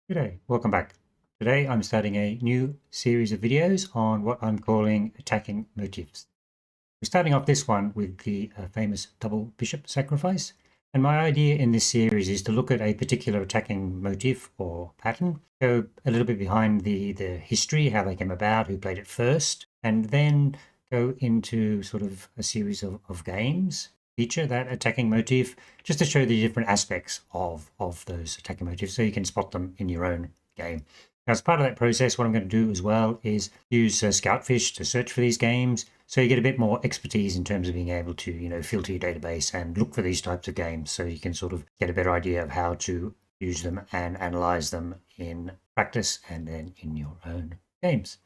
G'day, welcome back. Today I'm starting a new series of videos on what I'm calling attacking motifs. We're starting off this one with the famous double bishop sacrifice. And my idea in this series is to look at a particular attacking motif or pattern, go a little bit behind the history, how they came about, who played it first, and then go into sort of a series of games feature that attacking motif, just to show the different aspects of those attacking motifs so you can spot them in your own game. Now, as part of that process, what I'm going to do as well is use Scoutfish to search for these games, so you get a bit more expertise in terms of being able to, filter your database and look for these types of games, so you can sort of get a better idea of how to use them and analyze them in practice and then in your own games.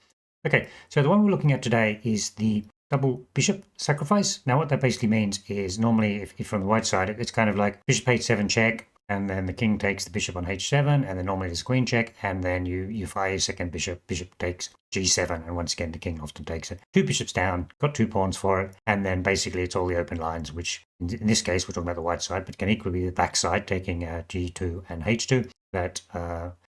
Okay, so the one we're looking at today is the double bishop sacrifice. Now, what that basically means is normally, if from the white side, it's kind of like bishop h7 check, and then the king takes the bishop on h7, and then normally there's queen check, and then you fire your second bishop, bishop takes g7, and once again the king often takes it. Two bishops down, got two pawns for it, and then basically it's all the open lines, which in this case we're talking about the white side, but can equally be the back side, taking g2 and h2, that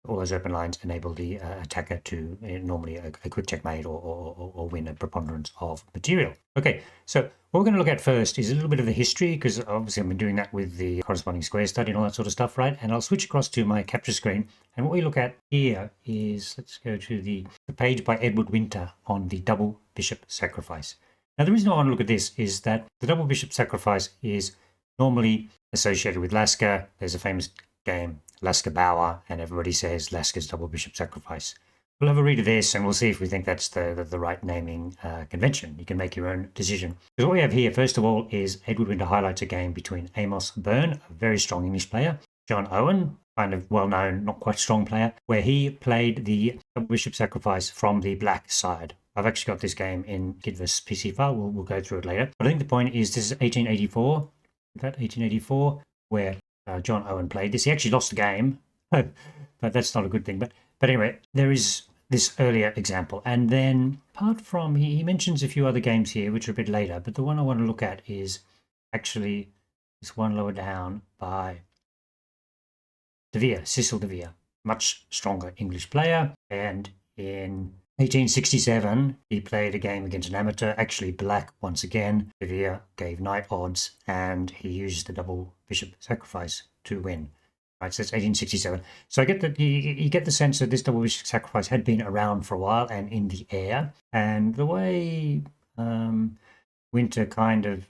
all those open lines enable the attacker to normally a quick checkmate or win a preponderance of material. Okay, so what we're going to look at first is a little bit of the history, because obviously I've been doing that with the corresponding square study and all that sort of stuff, right? And I'll switch across to my capture screen. And what we look at here is, let's go to the page by Edward Winter on the double bishop sacrifice. Now, the reason I want to look at this is that the double bishop sacrifice is normally associated with Lasker. There's a famous game, Lasker-Bauer, and everybody says Lasker's double bishop sacrifice. We'll have a read of this and we'll see if we think that's the right naming convention. You can make your own decision. Because what we have here, first of all, is Edward Winter highlights a game between Amos Byrne, a very strong English player, John Owen, kind of well-known, not quite strong player, where he played the double bishop sacrifice from the black side. I've actually got this game in Git vs PC file. We'll go through it later. But I think the point is this is 1884, where John Owen played this. He actually lost the game, but that's not a good thing. But anyway, there is this earlier example. And then apart from, he mentions a few other games here, which are a bit later, but the one I want to look at is actually this one lower down by Cecil de Vere, much stronger English player. And in 1867, he played a game against an amateur, actually black once again. De Vere gave knight odds, and he used the double bishop sacrifice to win. Right, so it's 1867. So I get that you get the sense that this double bishop sacrifice had been around for a while and in the air. And the way Winter kind of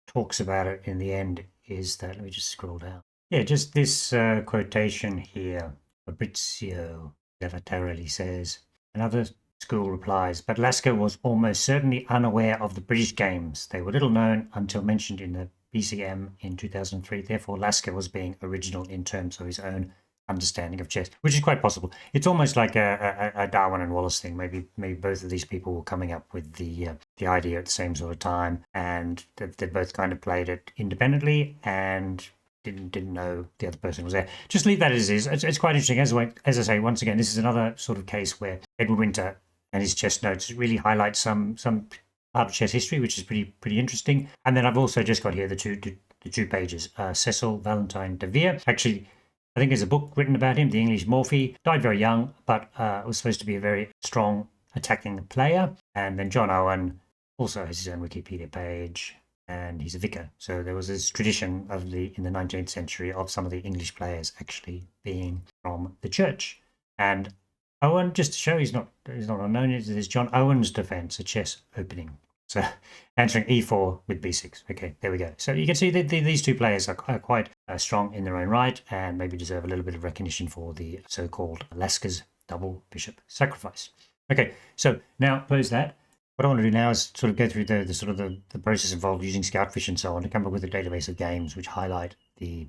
talks about it in the end is that, let me just scroll down. Yeah, just this quotation here. Fabrizio Levatarelli says, another school replies, but Lasker was almost certainly unaware of the British games. They were little known until mentioned in the BCM in 2003. Therefore, Lasker was being original in terms of his own understanding of chess, which is quite possible. It's almost like a Darwin and Wallace thing. Maybe both of these people were coming up with the idea at the same sort of time, and they both kind of played it independently and didn't know the other person was there. Just leave that as is. It's quite interesting. As I say, once again, this is another sort of case where Edward Winter and his chess notes really highlight some part of chess history, which is pretty interesting. And then I've also just got here the two pages. Cecil Valentine de Vere. Actually, I think there's a book written about him, The English Morphy. Died very young, but was supposed to be a very strong attacking player. And then John Owen also has his own Wikipedia page, and he's a vicar. So there was this tradition in the 19th century of some of the English players actually being from the church. And Owen, just to show he's not unknown, is John Owen's defense, a chess opening. So answering e4 with b6. Okay, there we go. So you can see that these two players are quite strong in their own right and maybe deserve a little bit of recognition for the so-called Lasker's double bishop sacrifice. Okay, so now close that. What I want to do now is sort of go through the process involved using Scoutfish and so on to come up with a database of games which highlight the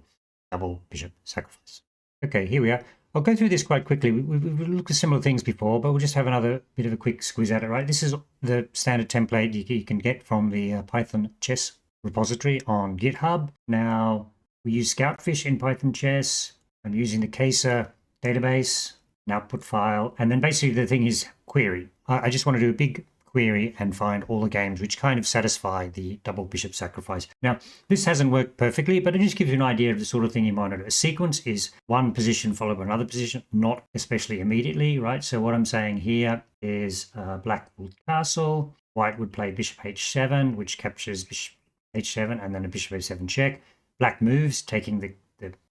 double bishop sacrifice. Okay, here we are. I'll go through this quite quickly. We've looked at similar things before, but we'll just have another bit of a quick squeeze at it, right? This is the standard template you can get from the Python chess repository on GitHub. Now, we use Scoutfish in Python chess. I'm using the Caser database, an output file, and then basically the thing is query. I just want to do a big query and find all the games which kind of satisfy the double bishop sacrifice. Now, this hasn't worked perfectly, but it just gives you an idea of the sort of thing you might do. A sequence is one position followed by another position, not especially immediately, right? So what I'm saying here is black would castle, white would play bishop h7, which captures bishop h7, and then a bishop h7 check. Black moves, taking the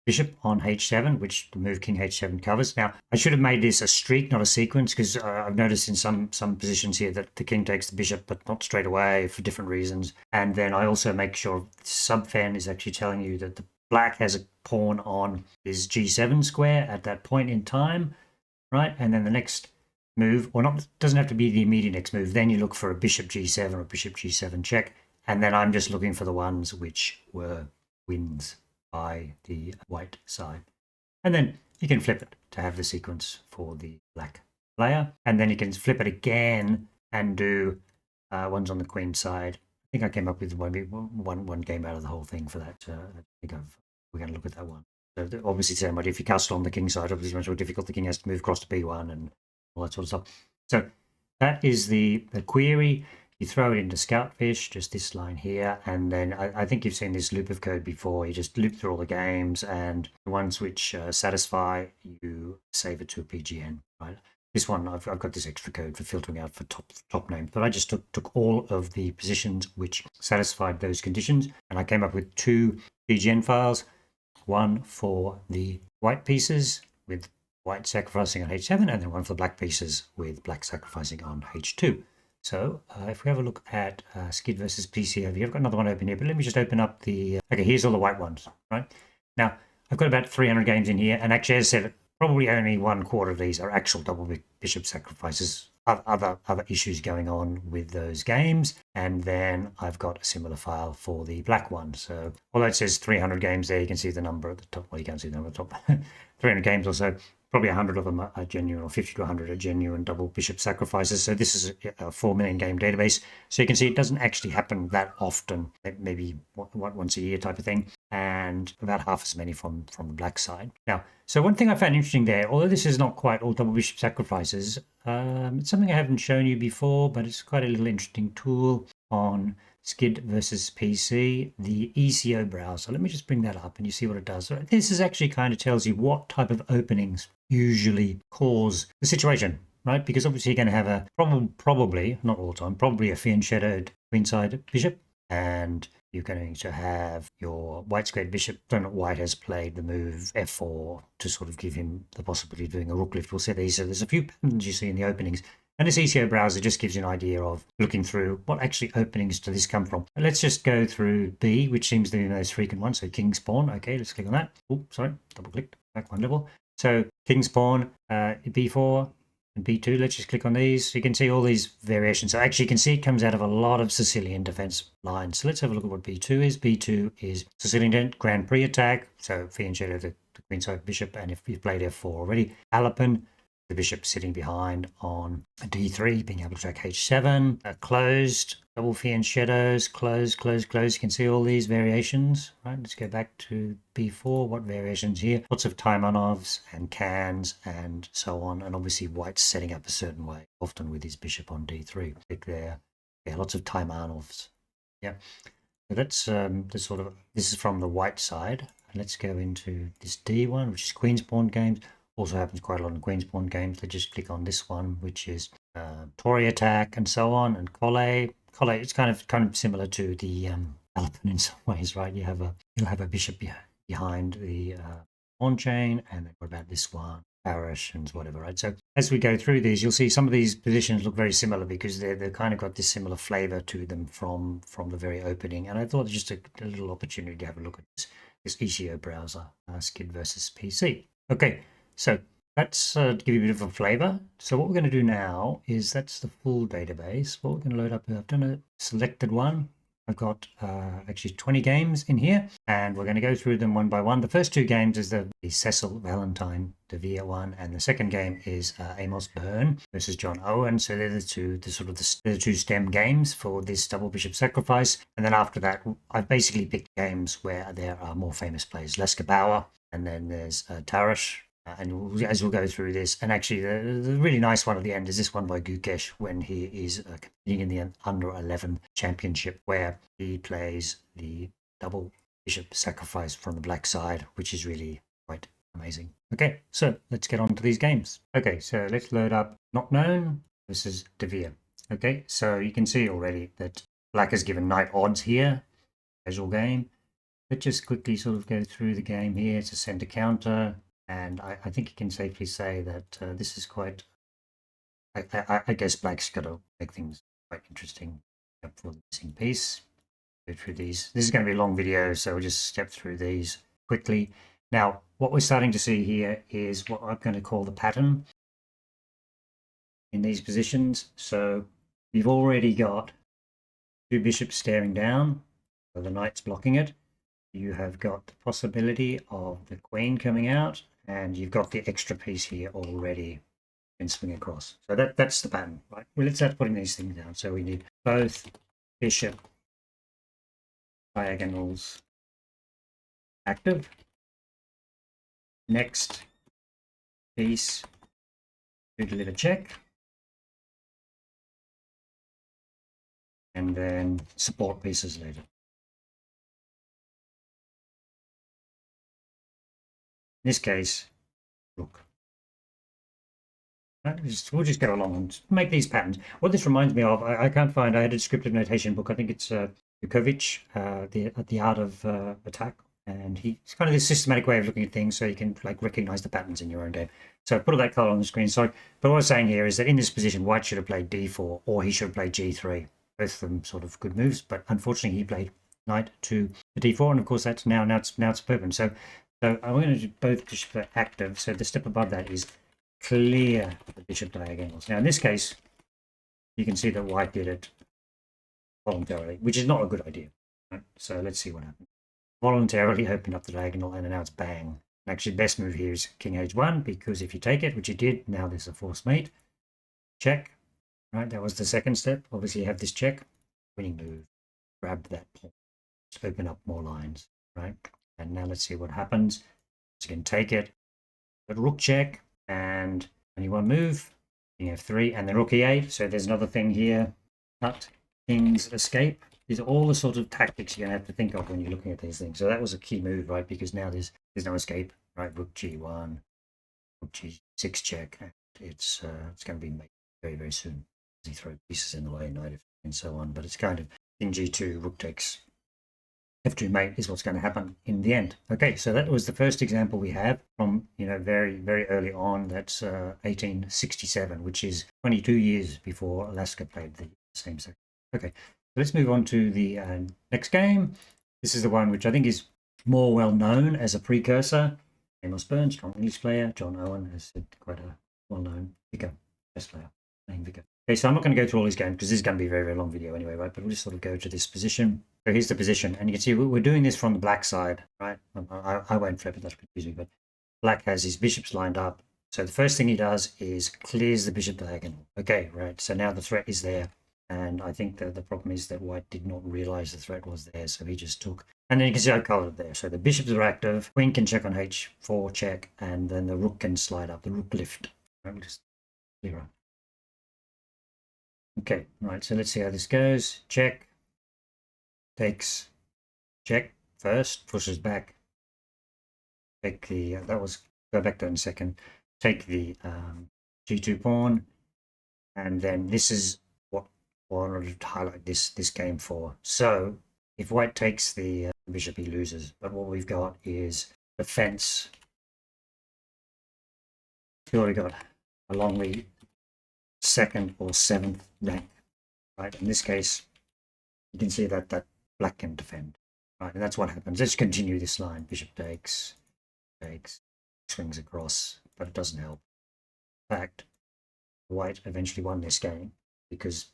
bishop on h7, which the move king h7 covers. Now, I should have made this a streak, not a sequence, because I've noticed in some positions here that the king takes the bishop, but not straight away for different reasons. And then I also make sure the subfen is actually telling you that the black has a pawn on his g7 square at that point in time, right? And then the next move, or not, doesn't have to be the immediate next move. Then you look for a bishop g7 or bishop g7 check. And then I'm just looking for the ones which were wins by the white side. And then you can flip it to have the sequence for the black player. And then you can flip it again and do ones on the queen side. I think I came up with one game out of the whole thing for that. I think we're going to look at that one. So obviously, same idea. If you castle on the king side, obviously much more difficult. The king has to move across to b1 and all that sort of stuff. So that is the query. You throw it into Scoutfish, just this line here, and then I think you've seen this loop of code before. You just loop through all the games, and the ones which satisfy, you save it to a PGN, right? This one, I've got this extra code for filtering out for top names, but I just took all of the positions which satisfied those conditions, and I came up with 2 PGN files, one for the white pieces with white sacrificing on h7, and then one for the black pieces with black sacrificing on h2. So if we have a look at Skid versus PC over here, I've got another one open here, but let me just open up the... okay, here's all the white ones, right? Now, I've got about 300 games in here, and actually, as I said, probably only 1/4 of these are actual double bishop sacrifices. Other issues going on with those games, and then I've got a similar file for the black one. So although it says 300 games there, you can see the number at the top. Well, you can't see the number at the top. 300 games or so. Probably 100 of them are genuine, or 50 to 100 are genuine double bishop sacrifices. So this is a 4 million game database. So you can see it doesn't actually happen that often, maybe once a year type of thing, and about half as many from the black side. Now, so one thing I found interesting there, although this is not quite all double bishop sacrifices, it's something I haven't shown you before, but it's quite a little interesting tool on Skid versus PC, the ECO browser. Let me just bring that up and you see what it does. This is actually kind of tells you what type of openings usually cause the situation, right? Because obviously you're going to have a probably, not all the time, probably a fianchettoed queenside bishop, and you're going to have your white squared bishop. Don't know, white has played the move f4 to sort of give him the possibility of doing a rook lift. We'll see these. So there's a few patterns you see in the openings. And this ECO browser just gives you an idea of looking through what actually openings do this come from. Let's just go through B, which seems to be the most frequent one. So king's pawn. Okay, let's click on that. Oh, sorry, double clicked, back one level. So king's pawn, B4 and B2. Let's just click on these. You can see all these variations. So actually you can see it comes out of a lot of Sicilian defense lines. So let's have a look at what B2 is. B2 is Sicilian Grand Prix attack. So fianchetto the queenside bishop. And if you've played F4 already, Alapin, the bishop sitting behind on d3, being able to attack h7, closed, double fianchettos, closed. You can see all these variations, right? Let's go back to b4. What variations here? Lots of Taimanovs and cans and so on. And obviously white's setting up a certain way, often with his bishop on d3. Click there. Yeah, lots of Taimanovs. Yeah. So that's the sort of, this is from the white side. And let's go into this d1, which is queen's pawn games. Also happens quite a lot in queen's pawn games. Let's just click on this one, which is Tory attack and so on, and Colle. It's kind of similar to the Alapin in some ways, right? You'll have a bishop behind the pawn chain, and then what about this one, Tarrasch and whatever, right? So as we go through these, you'll see some of these positions look very similar because they've kind of got this similar flavor to them from the very opening. And I thought just a little opportunity to have a look at this ECO browser, Skid versus PC. Okay. So that's to give you a bit of a flavor. So what we're going to do now is that's the full database. What we're going to load up, I've done a selected one. I've got actually 20 games in here, and we're going to go through them one by one. The first 2 games is the Cecil Valentine de Vere one, and the second game is Amos Byrne versus John Owen. So they're the two stem games for this double bishop sacrifice. And then after that, I've basically picked games where there are more famous players. Lasker-Bauer, and then there's Tarrasch. And as we'll go through this, and actually the really nice one at the end is this one by Gukesh when he is competing in the under 11 championship, where he plays the double bishop sacrifice from the black side, which is really quite amazing. Okay, so let's get on to these games. Okay, so let's load up Not Known versus De Vere. Okay, so you can see already that black has given knight odds here, casual game. Let's just quickly sort of go through the game here. It's a center counter. And I think you can safely say that this is quite, I guess black's got to make things quite interesting for the missing piece. Go through these. This is going to be a long video, so we'll just step through these quickly. Now, what we're starting to see here is what I'm going to call the pattern in these positions. So you've already got two bishops staring down, so the knight's blocking it. You have got the possibility of the queen coming out, and you've got the extra piece here already and swing across. So that's the pattern, right? Well, let's start putting these things down. So we need both bishop diagonals active. Next piece to deliver check. And then support pieces later. In this case, rook. Right, we'll just go along and make these patterns. What this reminds me of, I can't find, I had a descriptive notation book, I think it's Gukesh, the Art of Attack, and it's kind of this systematic way of looking at things so you can like recognize the patterns in your own game. So I put all that color on the screen. So, but what I was saying here is that in this position, white should have played d4 or he should have played g3. Both of them sort of good moves, but unfortunately he played knight to the d4, and of course that's now it's open. So I'm going to do both bishops are active. So the step above that is clear the bishop diagonals. Now in this case, you can see that white did it voluntarily, which is not a good idea. Right? So let's see what happens. Voluntarily opened up the diagonal, and now it's bang. Actually, best move here is king h1, because if you take it, which you did, now there's a forced mate. Check. Right, that was the second step. Obviously, you have this check. Winning move. Grab that pawn. Just open up more lines. Right, and now let's see what happens. So you can take it. But rook check, and only one move. King f3, and then rook e8. So there's another thing here. Cut. King's escape. These are all the sort of tactics you're going to have to think of when you're looking at these things. So that was a key move, right? Because now there's no escape, right? Rook g1, rook g6 check, and it's going to be made very, very soon. He throw pieces in the way, knight and so on. But it's kind of king g2, rook takes f2 mate is what's going to happen in the end. Okay, so that was the first example we have from very, very early on. That's 1867, which is 22 years before Lasker played the same section. Okay. Let's move on to the next game. This is the one which I think is more well known as a precursor. Amos Burns, strong English player. John Owen has said quite a well-known vicar, best player, main vicar. Okay, so I'm not going to go through all these games because this is going to be a very, very long video anyway, right? But we'll just sort of go to this position. So here's the position, and you can see we're doing this from the black side, right? I won't flip it, that's confusing, but black has his bishops lined up. So the first thing he does is clears the bishop diagonal. Okay, right, so now the threat is there. And I think that the problem is that white did not realize the threat was there, so he just took. And then you can see I colored there. So the bishops are active, queen can check on h4 check, and then the rook can slide up, the rook lift. Right, we'll just clear up. Okay, right, so let's see how this goes. Check, takes, check first, pushes back. Take the, that was, go back to in a second. Take the g2 pawn, and then this is I wanted to highlight this game for. So if white takes the bishop, he loses. But what we've got is the fence. We've already got along the 2nd or 7th rank, right? In this case, you can see that black can defend, right? And that's what happens. Let's continue this line. Bishop takes, swings across, but it doesn't help. In fact, white eventually won this game because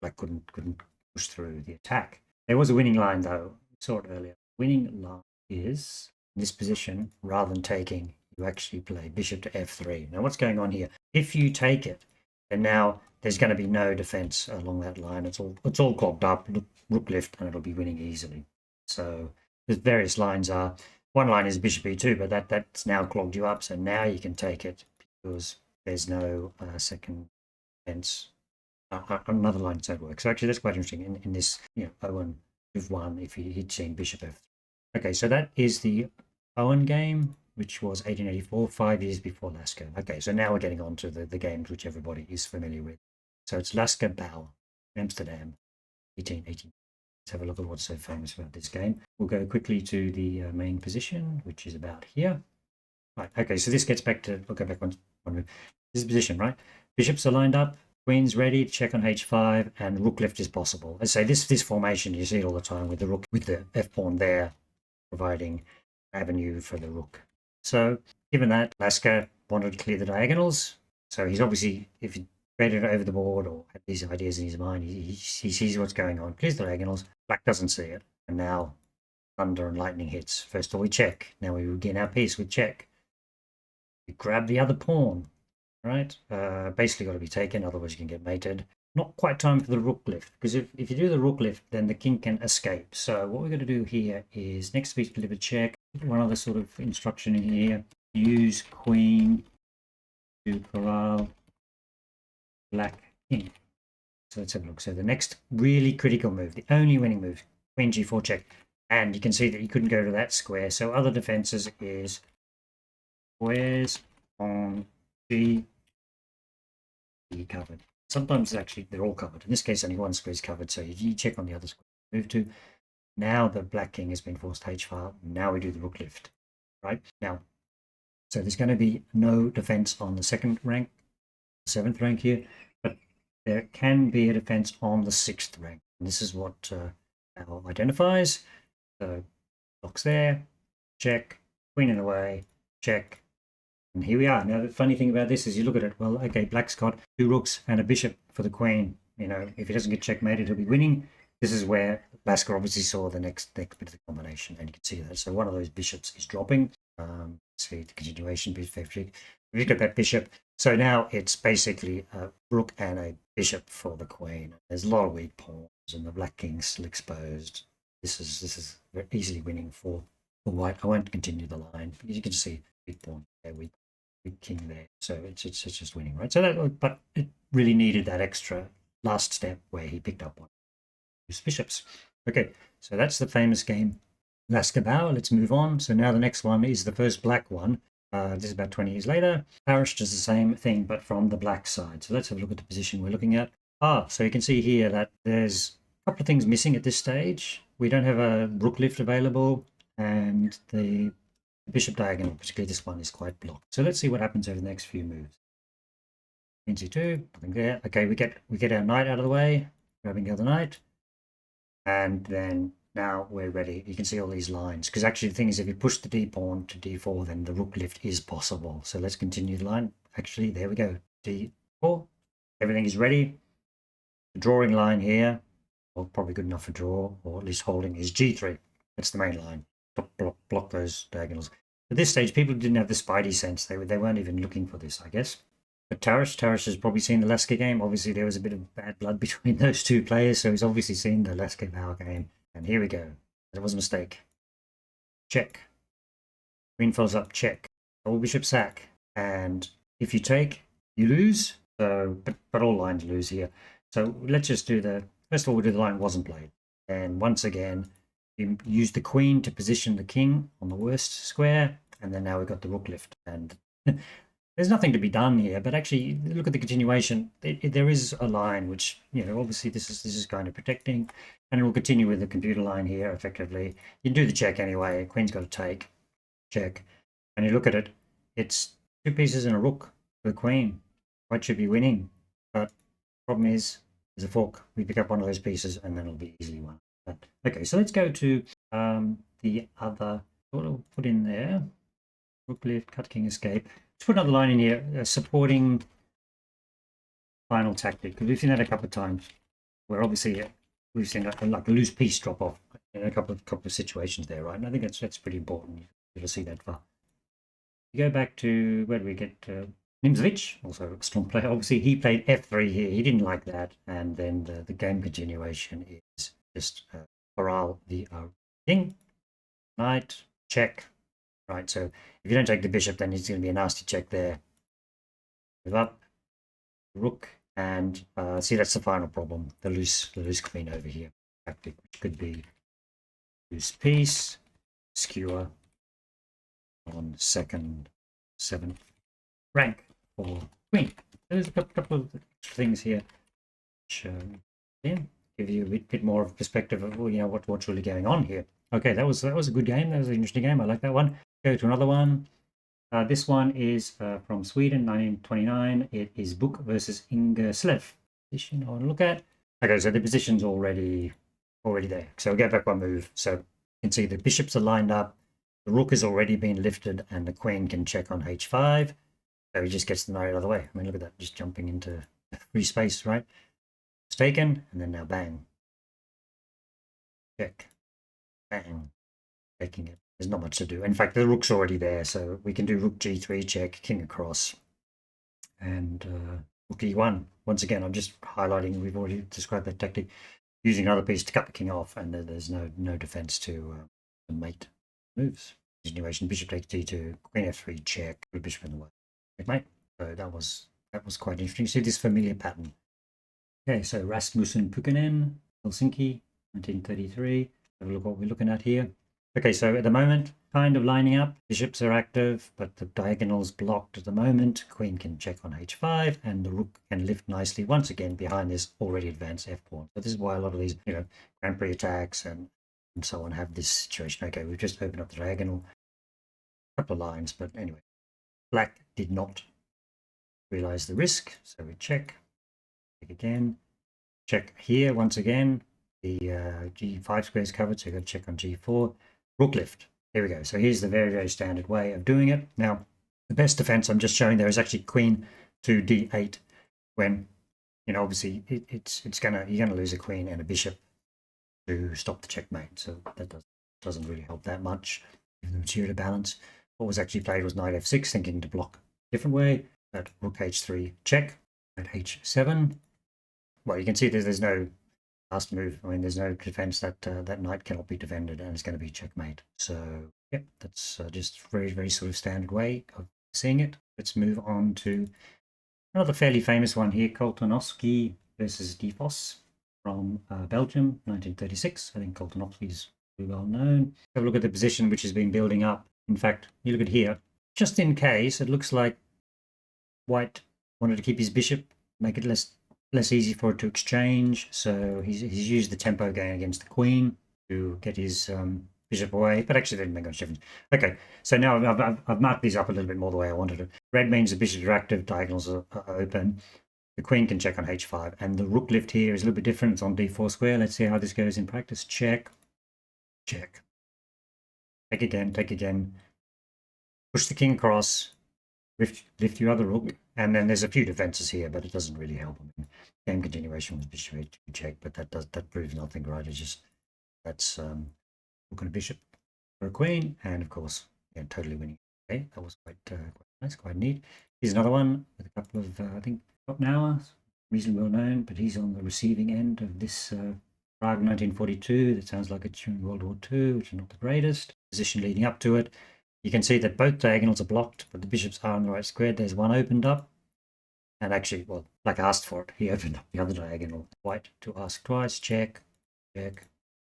black couldn't push through the attack. There was a winning line though. We saw it earlier. Winning line is in this position, rather than taking, you actually play bishop to f3. Now what's going on here? If you take it, then now there's going to be no defense along that line. It's all clogged up. Rook lift, and it'll be winning easily. So the various lines are one line is bishop e2, but that's now clogged you up. So now you can take it because there's no second defense. Another line don't work. So actually, that's quite interesting in this. Owen with one if he'd seen bishop f. Okay, so that is the Owen game, which was 1884, 5 years before Lasker. Okay, so now we're getting on to the games which everybody is familiar with. So it's Lasker-Bauer, Amsterdam, 1818. Let's have a look at what's so famous about this game. We'll go quickly to the main position, which is about here. Right, okay, so this gets back to, we'll go back one move. This is position, right? Bishops are lined up, queen's ready, check on h5, and rook left is possible. As I say, this formation, you see it all the time with the rook, with the f-pawn there, providing avenue for the rook. So given that, Lasker wanted to clear the diagonals. So he's obviously, if he read it over the board or had these ideas in his mind, he sees what's going on, clears the diagonals. Black doesn't see it. And now thunder and lightning hits. First of all, we check. Now we regain our piece with check. We grab the other pawn, right? Basically got to be taken, otherwise you can get mated. Not quite time for the rook lift, because if you do the rook lift, then the king can escape. So what we're going to do here is next piece deliver check. One other sort of instruction in here: use queen to corral black king. So let's have a look. So the next really critical move, the only winning move, queen g4 check, and you can see that he couldn't go to that square. So other defenses is squares on g covered. Sometimes actually they're all covered. In this case, only one square is covered, so you check on the other square. Move to. Now the black king has been forced to h-file. Now we do the rook lift, right? Now, so there's going to be no defense on the second rank, 7th rank here, but there can be a defense on the 6th rank. And this is what Al identifies. So blocks there, check, queen in the way, check. And here we are. Now, the funny thing about this is you look at it, well, okay, black's got 2 rooks and a bishop for the queen. If he doesn't get checkmated, he'll be winning. This is where Lasker obviously saw the next bit of the combination, and you can see that. So one of those bishops is dropping. See the continuation bit. We've got that bishop. So now it's basically a rook and a bishop for the queen. There's a lot of weak pawns, and the black king's still exposed. This is very easily winning for white. I won't continue the line, because you can see weak pawn there, weak king there. So it's just winning, right? So but it really needed that extra last step where he picked up one bishops. Okay, so that's the famous game Lasker-Bauer. Let's move on. So now the next one is the first black one. This is about 20 years later. Tarrasch does the same thing, but from the black side. So let's have a look at the position we're looking at. So you can see here that there's a couple of things missing at this stage. We don't have a rook lift available, and the bishop diagonal, particularly this one, is quite blocked. So let's see what happens over the next few moves. Queen c2, nothing there. Okay, we get our knight out of the way, grabbing the other knight. And then now we're ready. You can see all these lines, because actually the thing is, if you push the d pawn to d4, then the rook lift is possible. So let's continue the line. Actually, there we go. d4. Everything is ready. The drawing line here, well, probably good enough for draw, or at least holding, is g3. That's the main line. Block those diagonals. At this stage, people didn't have the spidey sense. They weren't even looking for this, I guess. But Tarrasch has probably seen the Lasker game. Obviously, there was a bit of bad blood between those two players, so he's obviously seen the Lasker-Bauer game. And here we go. That was a mistake. Check. Queen follows up, check. All bishop sack. And if you take, you lose. So, but all lines lose here. So let's just do first of all, we'll do the line wasn't played. And once again, you use the queen to position the king on the worst square. And then now we've got the rook lift. And there's nothing to be done here, but actually look at the continuation. There is a line which, obviously this is kind of protecting, and it will continue with the computer line here effectively. You can do the check anyway. Queen's got to take, check, and you look at it. It's 2 pieces and a rook for the queen. White should be winning, but the problem is there's a fork. We pick up one of those pieces, and then it'll be easily won. Okay, so let's go to the other. What I'll put in there: rook lift, cut king escape. Let's put another line in here, supporting final tactic, because we've seen that a couple of times, where obviously we've seen like a loose piece drop off in a couple of situations there, right? And I think that's pretty important. You'll see that far. You go back to, where do we get Nimzovich, also a strong player. Obviously, he played f3 here. He didn't like that, and then the game continuation is just corral the king, knight, check. right? So if you don't take the bishop, then it's going to be a nasty check there. Move up, rook, and see, that's the final problem. The loose queen over here. Tactic, which could be loose piece, skewer on second, 7th rank for queen. There's a couple of things here which give you a bit more of a perspective of what's really going on here. Okay, that was a good game. That was an interesting game. I like that one. Go to another one. This one is from Sweden, 1929. It is Book versus Ingerslev. Position I want to look at. Okay, so the position's already there. So go back one move. So you can see the bishops are lined up. The rook has already been lifted, and the queen can check on h5. So he just gets the knight out of the way. I mean, look at that, just jumping into free space, right? It's taken, and then now bang. Check. Bang. Taking it. There's not much to do. In fact, the rook's already there, so we can do rook g3, check, king across, and rook e1. Once again, I'm just highlighting, we've already described that tactic, using another piece to cut the king off, and there's no defense to the mate moves. Continuation, bishop takes d2, queen f3, check, put bishop in the way. Mate. So that was quite interesting. You see this familiar pattern. Okay, so Rasmussen Pukkanen, Helsinki, 1933. Have a look what we're looking at here. Okay, so at the moment, kind of lining up. Bishops are active, but the diagonal's blocked at the moment. Queen can check on h5, and the rook can lift nicely once again behind this already advanced f pawn. So this is why a lot of these, Grand Prix attacks and so on have this situation. Okay, we've just opened up the diagonal. A couple of lines, but anyway. Black did not realize the risk, so we check again. Check here once again. The g5 square is covered, so you've got to check on g4. Rook lift. Here we go. So here's the very, very standard way of doing it. Now, the best defense I'm just showing there is actually queen to d8, when obviously you're gonna lose a queen and a bishop to stop the checkmate. So that doesn't really help that much. Give the material balance. What was actually played was knight f6, thinking to block a different way. At rook h3 check. At h7. Well, you can see there's no last move. I mean, there's no defense. That knight cannot be defended, and it's going to be checkmate. So, yep, that's just very, very sort of standard way of seeing it. Let's move on to another fairly famous one here, Koltanowski versus Defos from Belgium, 1936. I think Koltanowski is pretty well known. Have a look at the position which has been building up. In fact, you look at here, just in case, it looks like White wanted to keep his bishop, make it less easy for it to exchange. So he's used the tempo gain against the queen to get his bishop away, but actually didn't make much difference. Okay, so now I've marked these up a little bit more the way I wanted to. Red means the bishops are active, diagonals are open. The queen can check on h5, and the rook lift here is a little bit different. It's on d4 square. Let's see how this goes in practice. Check, check. Take again. Push the king across, lift your other rook, and then there's a few defenses here, but it doesn't really help. I mean, game continuation was bishop h2 check, but that proves nothing, right? It's just that's rook and a bishop for a queen, and of course, totally winning. Okay, that was quite nice, quite neat. Here's another one with a couple of I think Schopenhauer, reasonably well known, but he's on the receiving end of this Prague 1942. That sounds like it's during World War II, which is not the greatest. Position leading up to it. You can see that both diagonals are blocked, but the bishops are on the right square. There's one opened up. And actually, well, Black asked for it. He opened up the other diagonal. White to ask twice. Check, check,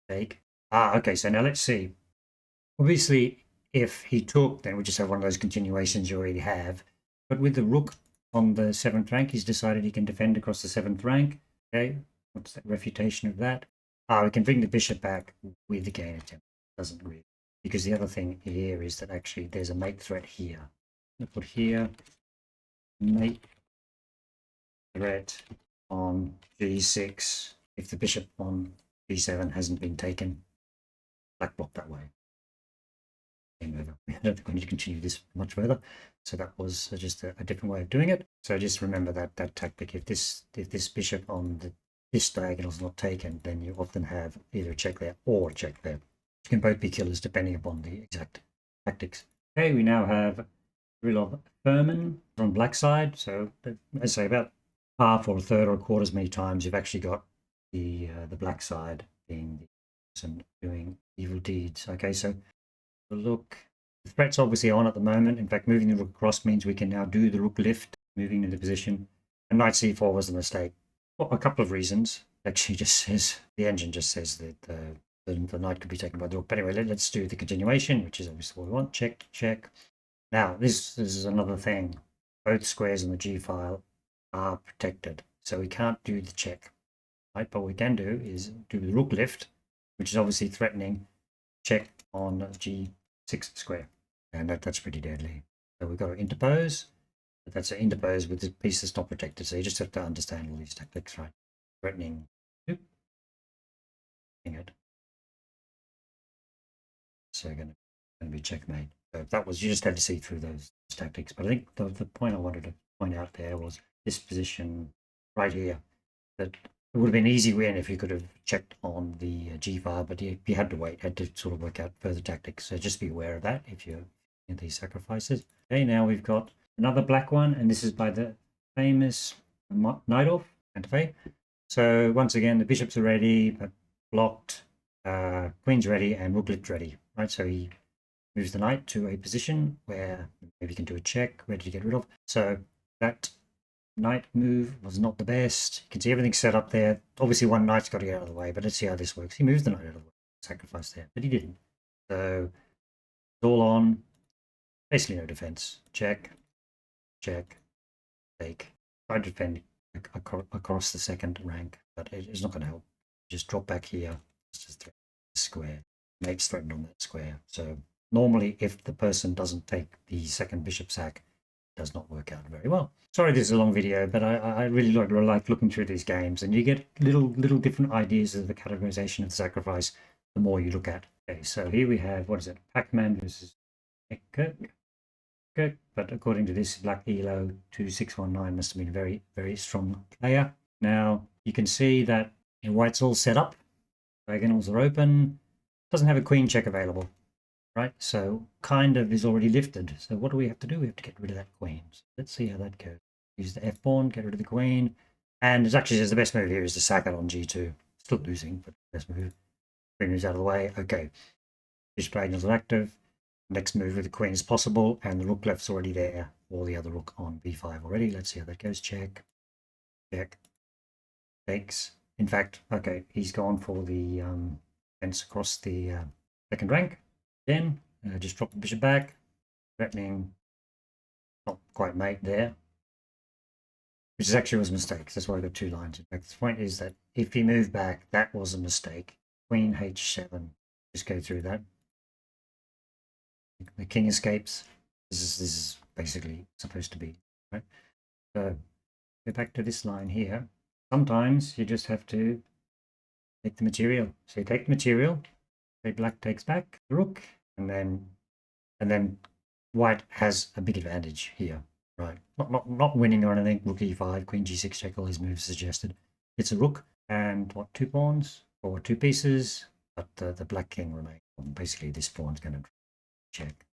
take. Okay, so now let's see. Obviously, if he took, then we just have one of those continuations you already have. But with the rook on the 7th rank, he's decided he can defend across the 7th rank. Okay, what's that refutation of that? We can bring the bishop back with the gain attempt. Doesn't really. Because the other thing here is that actually there's a mate threat here. I'm going to put here mate threat on g6 if the bishop on g7 hasn't been taken. Black block that way. Game over. I don't think we need to continue this much further. So that was just a different way of doing it. So just remember that tactic. If this bishop on this diagonal is not taken, then you often have either a check there or a check there. Which can both be killers depending upon the exact tactics. Okay, we now have Rilov Furman on black side. So I say about half or a third or a quarter as many times you've actually got the black side being the person doing evil deeds. Okay, so look The threat's obviously on at the moment. In fact, moving the rook across means we can now do the rook lift, moving into position. And knight c4 was a mistake. Well, a couple of reasons. Actually, just says the engine just says that the knight could be taken by the rook. But anyway, let's do the continuation, which is obviously what we want. Check, check. Now, this is another thing. Both squares on the g file are protected, so we can't do the check. Right, but what we can do is do the rook lift, which is obviously threatening check on g6 square, and that's pretty deadly. So we've got to interpose, but that's an interpose with the piece that's not protected. So you just have to understand all these tactics, right? Threatening, it. So going to be checkmate. So that was, you just had to see through those tactics. But I think the point I wanted to point out there was this position right here, that it would have been an easy win if you could have checked on the G file, but you had to wait, had to sort of work out further tactics. So just be aware of that if you're in these sacrifices. Okay, now we've got another black one, and this is by the famous Najdorf Santa Fe. So once again, the bishops are ready, but blocked, queen's ready, and rook lift ready. Right, so he moves the knight to a position where maybe you can do a check, ready to get rid of. So that knight move was not the best. You can see everything's set up there. Obviously, one knight's got to get out of the way, but let's see how this works. He moves the knight out of the way, sacrifice there, but he didn't. So it's all on. Basically, no defense. Check, check, take. Try to defend across the second rank, but it's not going to help. Just drop back here. Just square. Mate's threatened on that square. So normally, if the person doesn't take the second bishop sack, it does not work out very well. Sorry, this is a long video, but I really like looking through these games, and you get little different ideas of the categorization of the sacrifice the more you look at. Okay, so here we have, what is it? Pac-Man versus Kirk. But according to this, Black Elo 2619 must have been a very, very strong player. Now you can see that in White's all set up. Diagonals are open. Doesn't have a queen check available, right? So kind of is already lifted. So what do we have to do? We have to get rid of that queen. So let's see how that goes. Use the f pawn, get rid of the queen. And it actually says the best move here is to sack it on g2. Still losing, but best move. Queen moves out of the way. Okay. Bishop diagonals are active. Next move with the queen is possible, and the rook left's already there, or the other rook on b5 already. Let's see how that goes. Check. Check. Takes. In fact, okay, he's gone for the fence across the second rank. Again, just drop the bishop back, threatening not quite mate there, which actually was a mistake. That's why I got two lines. In fact, the point is that if he moved back, that was a mistake. Queen h7. Just go through that. The king escapes. This is basically supposed to be, right? So go back to this line here. Sometimes you just have to take the material. So you take the material, say black takes back the rook, and then white has a big advantage here, right? Not winning or anything. Rook e5, queen g6 check, all his moves suggested. It's a rook and what, 2 pawns or 2 pieces, but the black king remains. Basically, this pawn's going to check.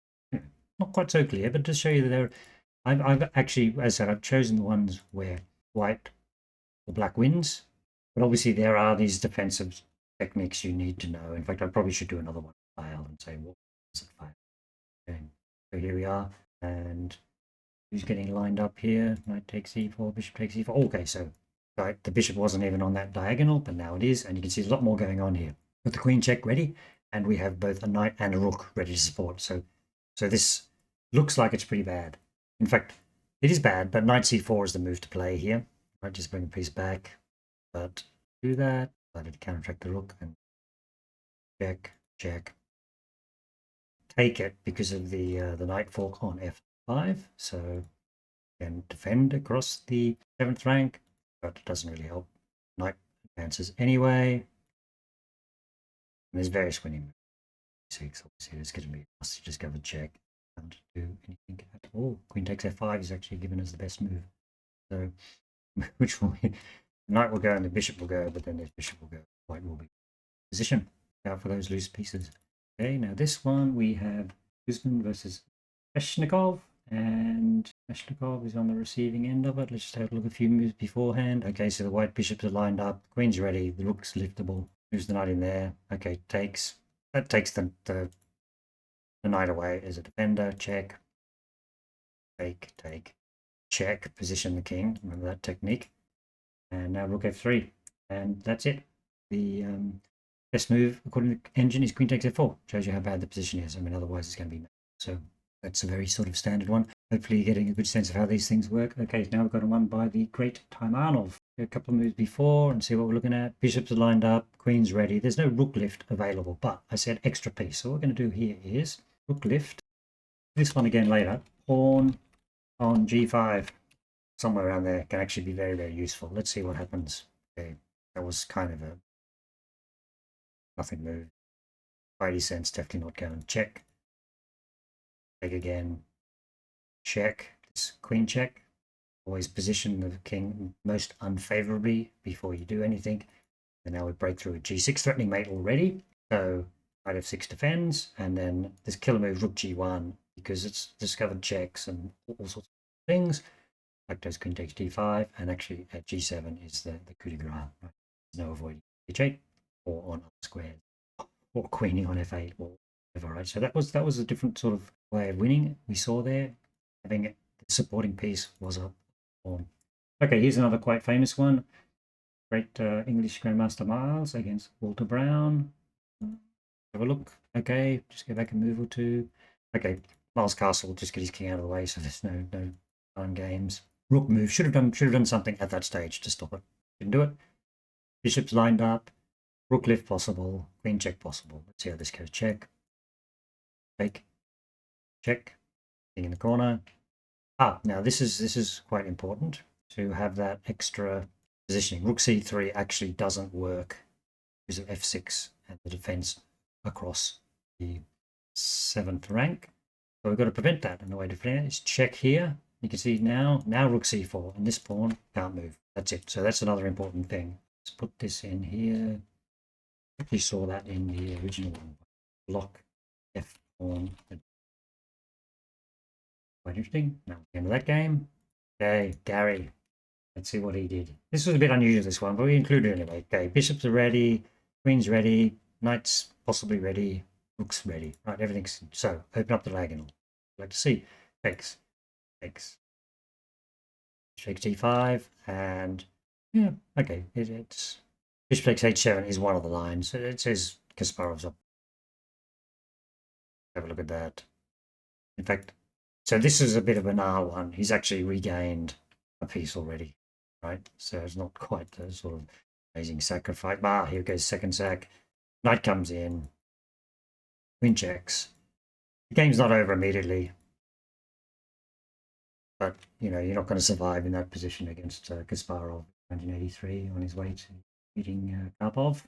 Not quite so clear, but to show you that there, I've actually, as I said, I've chosen the ones where white or black wins, but obviously there are these defensive techniques you need to know. In fact, I probably should do another one file and say what does it fail. Okay, so here we are, and who's getting lined up here? Knight takes e4, bishop takes e4. Okay, so right, the bishop wasn't even on that diagonal, but now it is, and you can see there's a lot more going on here. With the queen check ready, and we have both a knight and a rook ready to support. So this looks like it's pretty bad. In fact, it is bad, but knight c4 is the move to play here. Right, just bring a piece back, but do that. Decided to counterattack the rook and check, check. Take it because of the knight fork on f5. So can defend across the 7th rank, but it doesn't really help. Knight advances anyway. And there's various winning moves. 6, obviously, there's going to be must just go and check. Can't do anything at all. Queen takes f5 is actually given as the best move. So, which will be, the knight will go and the bishop will go, but then the bishop will go. White will be position out for those loose pieces. Okay, now this one we have Guzman versus Meshnikov, and Meshnikov is on the receiving end of it. Let's just have a look at a few moves beforehand. Okay, so the white bishops are lined up, the queen's ready, the rook's liftable, moves the knight in there. Okay, takes. That takes the the knight away as a defender, check, take, check, position the king. Remember that technique. And now rook f3, and that's it. The best move according to the engine is queen takes f4. Shows you how bad the position is. I mean, otherwise it's going to be so. That's a very sort of standard one. Hopefully you're getting a good sense of how these things work. Okay, now we've got one by the great Time Arnold. A couple of moves before and see what we're looking at. Bishops are lined up, queen's ready. There's no rook lift available, but I said extra piece. So what we're going to do here is rook lift. This one again later. Pawn on g5. Somewhere around there can actually be very, very useful. Let's see what happens. Okay, that was kind of a nothing move. Spidey sense, definitely not going. Check. Take again. Check. This queen check. Always position the king most unfavorably before you do anything. And now we break through a g6 threatening mate already. So knight f6 defends, and then this killer move rook g1 because it's discovered checks and all sorts of things. Like those queen takes d5, and actually at g7 is the coup de grace. Right? There's no avoiding h8 or on other squares or queening on f8 or whatever. Right. So that was a different sort of way of winning. We saw there having it, the supporting piece was a pawn. Okay, here's another quite famous one. Great English Grandmaster Miles against Walter Brown. Have a look. Okay, just go back a move or two. Okay, Miles Castle will just get his king out of the way, so there's no fun games. Rook move. Should have done something at that stage to stop it. Didn't do it. Bishop's lined up. Rook lift possible. Queen check possible. Let's see how this goes. Check. Take. Check. King in the corner. Now this is quite important to have that extra positioning. Rook c3 actually doesn't work because of f6 and the defense across the 7th rank. So we've got to prevent that, and the way to prevent it is check here. You can see now rook c4, and this pawn can't move. That's it. So that's another important thing. Let's put this in here. You saw that in the original one. Block f pawn. Quite interesting. Now the end of that game. Okay, Gary. Let's see what he did. This was a bit unusual, this one, but we included it anyway. Okay, bishops are ready, queen's ready, knights possibly ready, rook's ready. Right, everything's so open up the diagonal. I'd like to see. Takes. Takes d5, and yeah, okay. It's bishop takes h7 is one of the lines. It says Kasparov's up. Have a look at that. In fact, so this is a bit of an R one. He's actually regained a piece already, right? So it's not quite the sort of amazing sacrifice. Here goes second sack. Knight comes in. Queen checks. The game's not over immediately, but you know you're not going to survive in that position against Kasparov 1983 on his way to beating Karpov.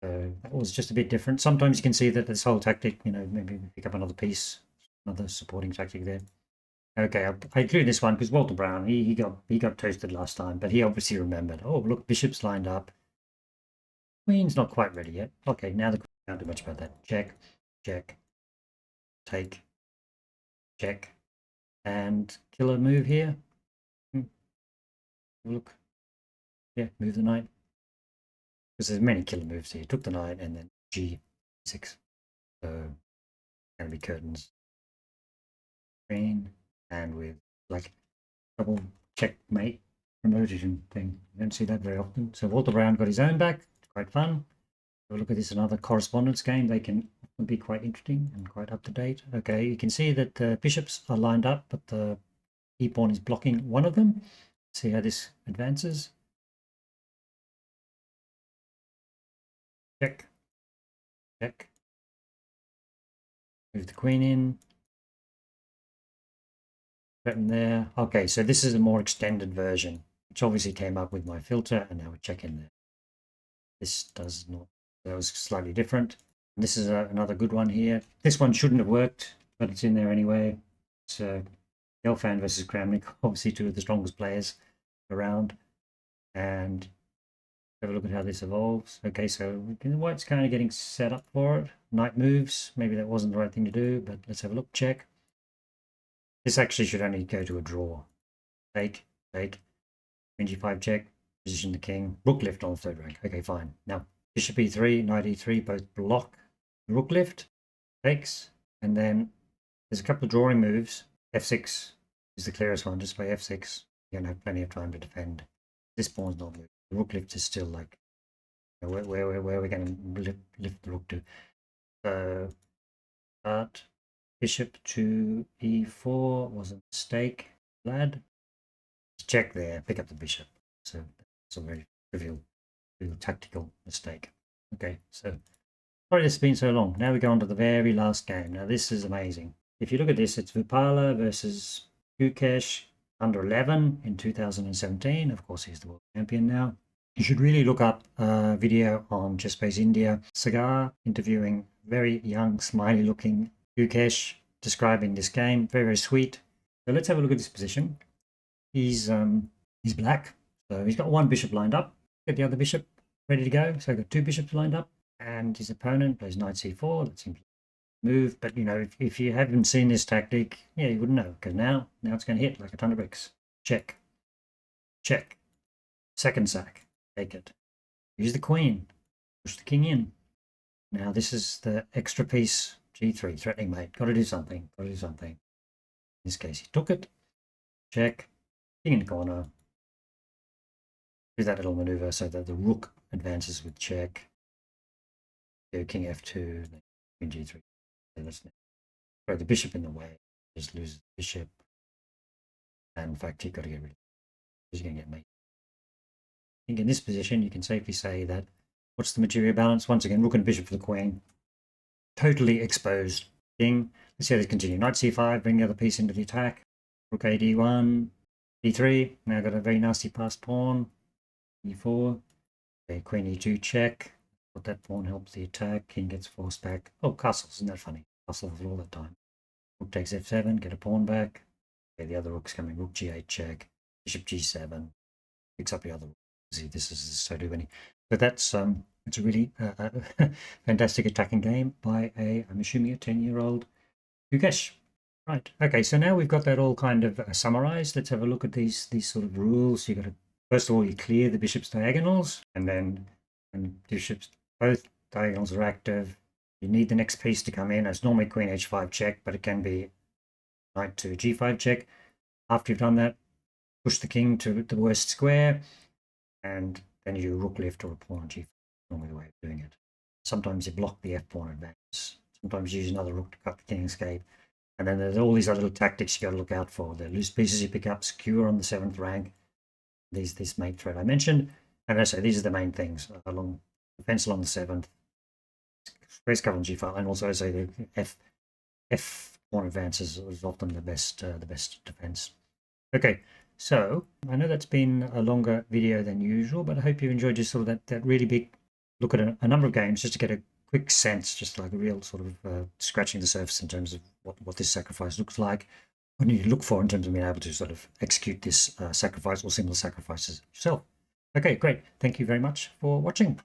So that was just a bit different. Sometimes you can see that this whole tactic, you know, maybe pick up another piece, another supporting tactic there. Okay, I include this one because Walter Brown, he got toasted last time, but he obviously remembered. Oh, look, bishop's lined up. Queen's not quite ready yet. Okay, now the queen can't do much about that. Check, check, take, check, and killer move here. Look, yeah, move the knight because there's many killer moves here. Took the knight and then g6. So going to be curtains. Green and with like double checkmate promotion thing. You don't see that very often. So Walter Brown got his own back. It's quite fun. So look at this, another correspondence game. They can often be quite interesting and quite up to date. Okay, you can see that the bishops are lined up, but the e-pawn is blocking one of them. See how this advances. Check. Check. Move the queen in. Threaten there. Okay, so this is a more extended version, which obviously came up with my filter, and now we're checking there. This does not. That was slightly different. This is another good one here. This one shouldn't have worked, but it's in there anyway. It's Gelfand versus Kramnik, obviously two of the strongest players around. And have a look at how this evolves. Okay, so white's kind of getting set up for it. Knight moves. Maybe that wasn't the right thing to do, but let's have a look. Check. This actually should only go to a draw. Take, queen g5 check, position the king. Rook lift on the 3rd rank. Okay, fine. Now, bishop e3, knight e3, both block the rook lift. Takes, And then there's a couple of drawing moves. F6 is the clearest one. Just play F6. You're going to have plenty of time to defend. This pawn's not moving. The rook lift is still like, where are we going to lift the rook to? So, start. Bishop to e4 was a mistake. Lad. Check there. Pick up the bishop. So that's a very trivial tactical mistake. Okay, so sorry this has been so long. Now we go on to the very last game. Now this is amazing. If you look at this, it's Vipala versus Gukesh under 11 in 2017. Of course, he's the world champion now. You should really look up a video on Chessbase India. Sagar interviewing very young, smiley-looking Gukesh, describing this game. Very, very sweet. So let's have a look at this position. He's black, so he's got one bishop lined up. Get the other bishop ready to go. So I've got two bishops lined up, and his opponent plays knight c4. Let's simply move. But you know, if you haven't seen this tactic, yeah, you wouldn't know, because now it's going to hit like a ton of bricks. Check, check, second sack, take it. Use the queen, push the king in. Now this is the extra piece, g3, threatening mate. Got to do something. Got to do something. In this case, he took it. Check, king in the corner. Do that little maneuver so that the rook advances with check. Go king f2, then queen g3. Throw the bishop in the way, just loses the bishop. And in fact, you've got to get rid of it. He's going to get mate. I think in this position, you can safely say that what's the material balance? Once again, rook and bishop for the queen. Totally exposed king. Let's see how they continue. Knight c5, bring the other piece into the attack. Rook a d1, d3. Now got a very nasty passed pawn. e4. Okay, queen e2 check. But that pawn helps the attack. King gets forced back. Oh, castles, isn't that funny? Castles all the time. Rook takes f7, get a pawn back. Okay, the other rook's coming. Rook g8 check. Bishop g7. Picks up the other rook. See, this is so do many. But that's it's a really fantastic attacking game by I'm assuming a 10-year-old Gukesh. Right. Okay, so now we've got that all kind of summarized. Let's have a look at these sort of rules. You got to, first of all, you clear the bishop's diagonals, and then when bishops, both diagonals are active, you need the next piece to come in. It's normally queen h5 check, but it can be knight to g5 check. After you've done that, push the king to the worst square, and then you rook left or a pawn on g5. Normally the way of doing it. Sometimes you block the f pawn advance. Sometimes you use another rook to cut the king escape. And then there's all these other little tactics you got to look out for. The loose pieces you pick up, secure on the 7th rank. This mate threat I mentioned. And I say these are the main things. Along defense along the 7th, space cover on g5, and also I say the f pawn advances is often the best defense. Okay, so I know that's been a longer video than usual, but I hope you enjoyed just sort of that really big look at a number of games, just to get a quick sense, just like a real sort of scratching the surface in terms of what this sacrifice looks like, what you look for in terms of being able to sort of execute this sacrifice or similar sacrifices yourself. Okay, great. Thank you very much for watching.